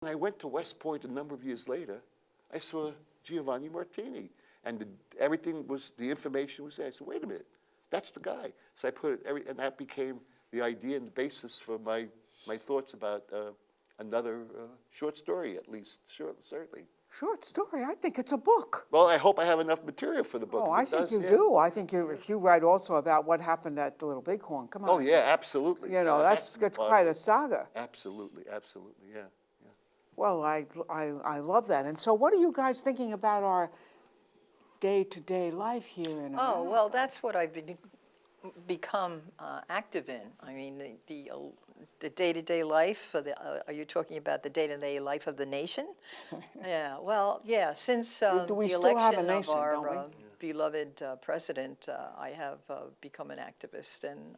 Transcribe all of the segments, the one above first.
When I went to West Point a number of years later, I saw Giovanni Martini, and the information was there. I said, wait a minute, that's the guy. So I put it, and that became the idea and the basis for my thoughts about another short story, at least, sure, certainly. Short story? I think it's a book. Well, I hope I have enough material for the book. Oh, I think you do. I think if you write also about what happened at the Little Bighorn, come on. Oh, yeah, absolutely. You know, that's quite a saga. Absolutely, absolutely, yeah. Well, I love that. And so what are you guys thinking about our day-to-day life here in America? Oh, well, that's what I've become active in. I mean, the day-to-day life, are you talking about the day-to-day life of the nation? Yeah, well, yeah, since the election of our beloved president, I have become an activist, and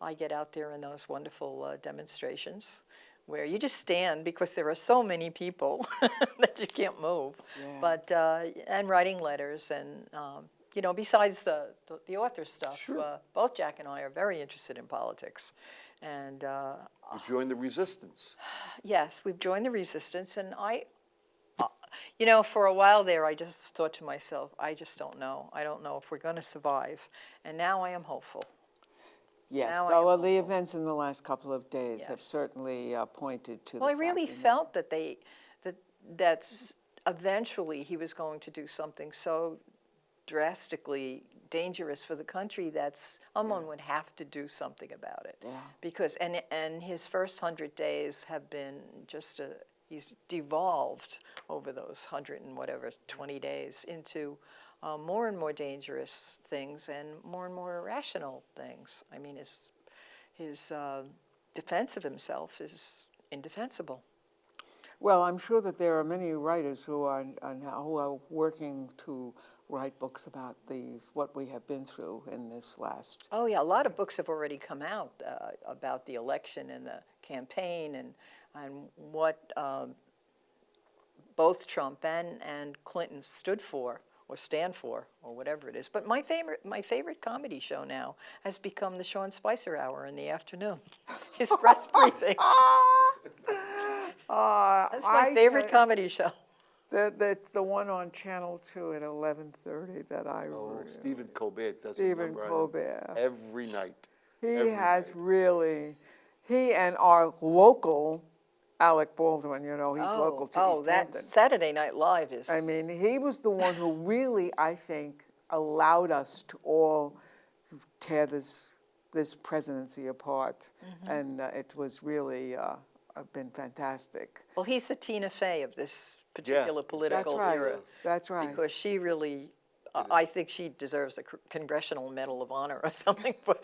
I get out there in those wonderful demonstrations where you just stand because there are so many people that you can't move. Yeah. But and writing letters, and you know, besides the author stuff, sure. Both Jack and I are very interested in politics, and you joined the resistance. Yes, we've joined the resistance, and you know, for a while there, I just thought to myself, I just don't know. I don't know if we're going to survive, and now I am hopeful. Yes, so the events in the last couple of days have certainly pointed to. Well, I really felt that that's eventually he was going to do something so drastically dangerous for the country that someone would have to do something about it. Yeah. Because and his first 100 days have been just he's devolved over those 120 days into more and more dangerous things and more irrational things. I mean, his defense of himself is indefensible. Well, I'm sure that there are many writers who are working to write books about what we have been through in this last. Oh yeah, a lot of books have already come out about the election and the campaign and what both Trump and Clinton stood for, or stand for, or whatever it is. But my favorite comedy show now has become the Sean Spicer Hour in the afternoon. His press briefing. That's my favorite comedy show. That's the one on Channel 2 at 11:30 that I. Oh, Stephen Colbert does it. Stephen Colbert. Every night. He has really, he and our local Alec Baldwin, you know, he's local to East Hampton. That Saturday Night Live is. I mean, he was the one who really, I think, allowed us to all tear this presidency apart, and it was really been fantastic. Well, he's the Tina Fey of this particular political era. That's right. Because she really, I think she deserves a Congressional Medal of Honor or something for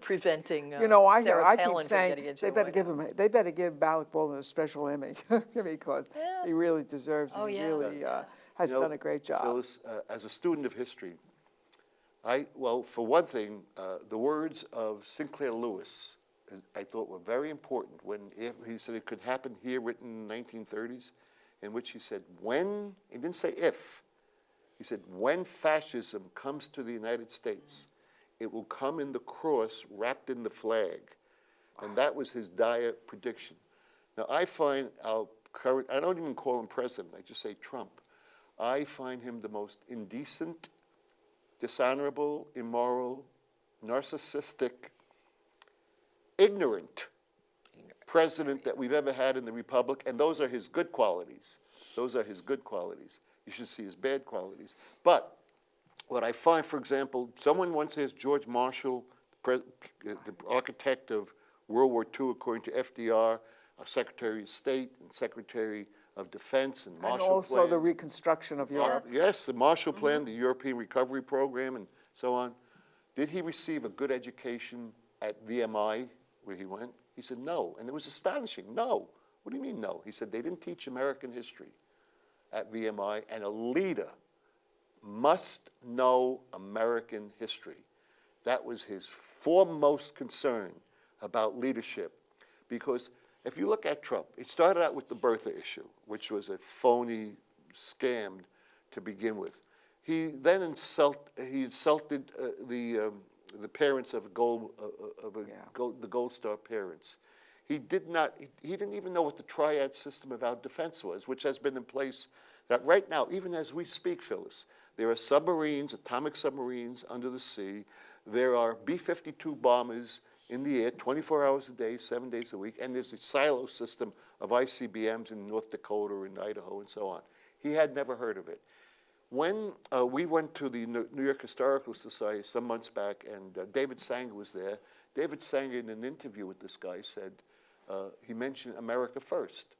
preventing Sarah Palin from getting into they better give Alec Baldwin a special Emmy because he really deserves it. He really has done a great job. Phyllis, as a student of history, for one thing, the words of Sinclair Lewis I thought were very important when he said it could happen here, written in the 1930s, in which he said he didn't say if, he said when fascism comes to the United States, it will come in the cross wrapped in the flag. And that was his dire prediction. Now I find our current, I don't even call him president, I just say Trump. I find him the most indecent, dishonorable, immoral, narcissistic, ignorant president that we've ever had in the Republic, and those are his good qualities. Those are his good qualities. You should see his bad qualities. But what I find, for example, someone once asked George Marshall, the architect of World War II, according to FDR, Secretary of State and Secretary of Defense and Marshall Plan. And also the reconstruction of Europe. Yes, the Marshall Plan, the European Recovery Program, and so on. Did he receive a good education at VMI, where he went? He said no, and it was astonishing. No. What do you mean no? He said they didn't teach American history at VMI, and a leader must know American history. That was his foremost concern about leadership. Because if you look at Trump, it started out with the birther issue, which was a phony scam to begin with. He then insulted the parents of the Gold Star parents. He didn't even know what the triad system of our defense was, which has been in place that right now, even as we speak, Phyllis, there are submarines, atomic submarines under the sea. There are B-52 bombers in the air 24 hours a day, 7 days a week, and there's a silo system of ICBMs in North Dakota and Idaho and so on. He had never heard of it. When we went to the New York Historical Society some months back, and David Sanger was there, David Sanger, in an interview with this guy, said, he mentioned America First.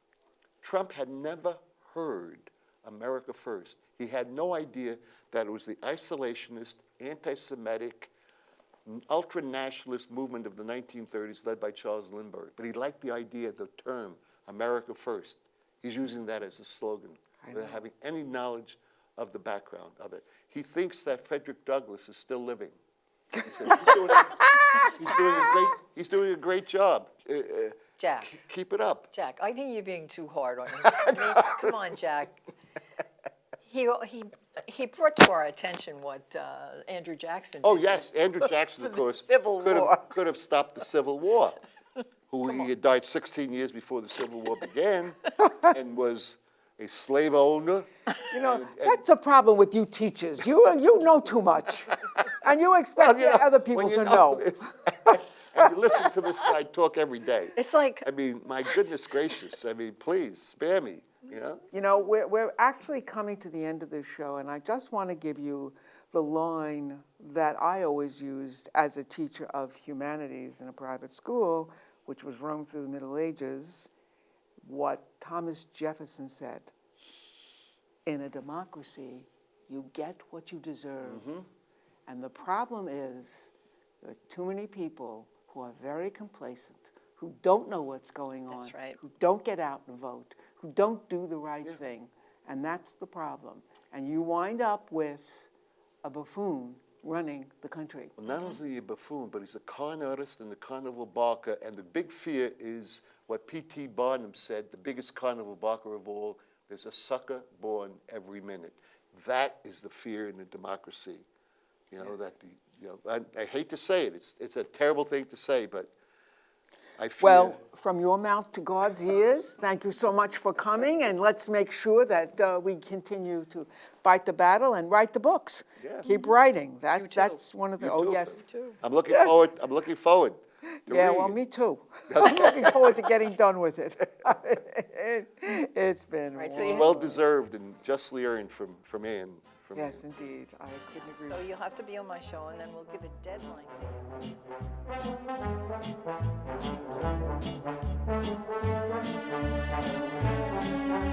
Trump had never heard America First. He had no idea that it was the isolationist, anti-Semitic, ultra-nationalist movement of the 1930s led by Charles Lindbergh. But he liked the idea, the term, America First. He's using that as a slogan without having any knowledge of the background of it. He thinks that Frederick Douglass is still living. He said, he's doing a great job. Jack. Keep it up. Jack, I think you're being too hard on him. I mean, come on, Jack. He brought to our attention what Andrew Jackson did. Oh, yes, Andrew Jackson, of the course, Civil War. could have stopped the Civil War, he had died 16 years before the Civil War began and was a slave owner. You know, that's a problem with you teachers. You know too much, and you expect other people to know. This, and you listen to this guy talk every day. It's like, I mean, my goodness gracious. I mean, please, spare me, you know? You know, we're actually coming to the end of this show, and I just want to give you the line that I always used as a teacher of humanities in a private school, which was run through the Middle Ages, what Thomas Jefferson said. In a democracy, you get what you deserve. And the problem is there are too many people who are very complacent, who don't know what's going on, That's right. who don't get out and vote, who don't do the right thing. And that's the problem. And you wind up with a buffoon running the country. Well, not only is he a buffoon, but he's a con artist and a carnival barker. And the big fear is what P.T. Barnum said, the biggest carnival barker of all, there's a sucker born every minute. That is the fear in a democracy. You know, that I hate to say it, it's a terrible thing to say, but I fear. Well, from your mouth to God's ears, thank you so much for coming, and let's make sure that we continue to fight the battle and write the books. Yeah. Keep writing. too. That's one of the, You too. yes. I'm looking forward to Yeah, read well, it. me too. I'm looking forward to getting done with it. It's been Right, so It's you- well deserved and justly earned from Anne. From Yes, Anne. indeed. I couldn't agree. so you'll have to be on my show, and then we'll give a deadline to it.